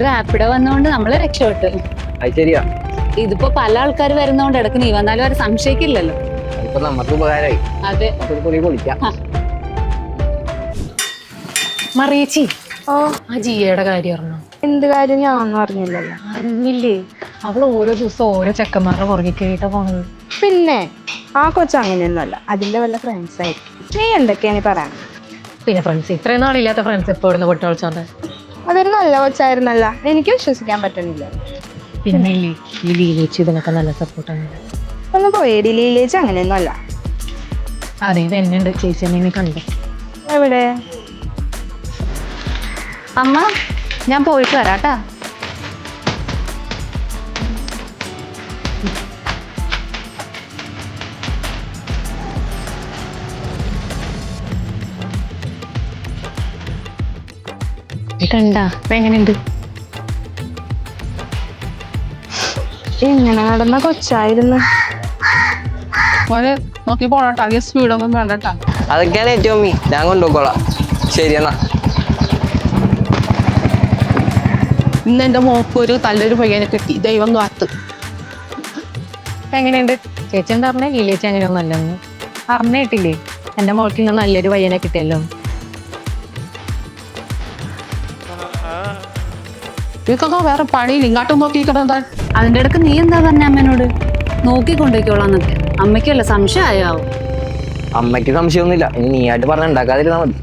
റാപ്പിഡോ വന്നോണ്ട് നമ്മള് രക്ഷപ്പെട്ടു. അത് ശരിയാ. ഇതിപ്പോ പല ആൾക്കാർ വരുന്നോണ്ട് ഇടക്ക് നീ വന്നാലും അവരെ സംശയിക്കില്ലല്ലോ. ഇപ്പൊ നമുക്ക് ഉപകാരമായി. അതെ, പൊളിക്കാം. മറിയേച്ചി, ആ ജിയയുടെ കാര്യം അറിഞ്ഞോ? എന്ത് കാര്യം ഞാനൊന്നും അറിഞ്ഞില്ലല്ലോ. അറിഞ്ഞില്ലേ? അവള് ഓരോ ദിവസം ഓരോ ചെക്കന്മാരുടെ പുറകെ കേട്ടാ പോണത്. പിന്നെ ആ കൊച്ചു അങ്ങനെയൊന്നുമല്ല, അതിന്റെ വല്ല ഫ്രണ്ട്സ് ആയിരിക്കും. നീ എന്തൊക്കെയാണ് പറയാൻ? പിന്നെ ഫ്രണ്ട്സ്, ഇത്രയും നാളില്ലാത്ത ഫ്രണ്ട്സ് എപ്പോ ഇവിടുന്ന് പൊട്ടി കളിച്ചോണ്ട്. അതൊരു നല്ല കൊച്ചായിരുന്നല്ല, എനിക്ക് വിശ്വസിക്കാൻ പറ്റുന്നില്ല. പിന്നെ ഈ ലീലേച്ചി ഇതിനൊക്കെ നല്ല സപ്പോർട്ടാണ്. ഒന്ന് പോയേടി, ലീലേച്ചി അങ്ങനെയൊന്നും അല്ല. അതെ, ഇത് എന്നുണ്ട് ചേച്ചി എന്നെ കണ്ടു. എവിടെ? അമ്മ, ഞാൻ പോയിട്ട് വരാട്ടാ. കണ്ടാ ഇപ്പൊ എങ്ങനെയുണ്ട്? എങ്ങനെ നടന്ന കൊച്ചായിരുന്നു. നോക്കി പോണട്ടാ, അധികം സ്പീഡൊന്നും വേണ്ടട്ടാ. അതൊക്കെയാണ് ഏറ്റവും ഞാൻ കൊണ്ടുപോയിക്കോളാം. ശരി എന്നാ. ഇന്ന് എന്റെ മോക്ക് ഒരു നല്ലൊരു പയ്യനെ കിട്ടി, ദൈവം കാത്ത്. ഇപ്പൊ എങ്ങനെയുണ്ട്? ചേച്ചി എന്താ പറഞ്ഞേ? ലീലേച്ചി അങ്ങനെയൊന്നും അല്ലെന്ന് അറിഞ്ഞിട്ടില്ലേ? എന്റെ മോൾക്ക് ഇന്ന് നല്ലൊരു പയ്യനെ കിട്ടിയല്ലോ. ഇതൊക്കെ വേറെ പണിയില്ല, ഇങ്ങോട്ടും നോക്കിക്കണെന്താ? അതിന്റെ ഇടക്ക് നീ എന്താ പറഞ്ഞ അമ്മേനോട്? നോക്കിക്കൊണ്ടേക്കോളാന്നൊക്കെ. അമ്മയ്ക്കല്ല സംശയം ആയാവും. അമ്മയ്ക്ക് സംശയമൊന്നുമില്ല. ഇനി നീ ആയിട്ട് പറഞ്ഞ ഉണ്ടാക്കാതിരുന്നാ മതി.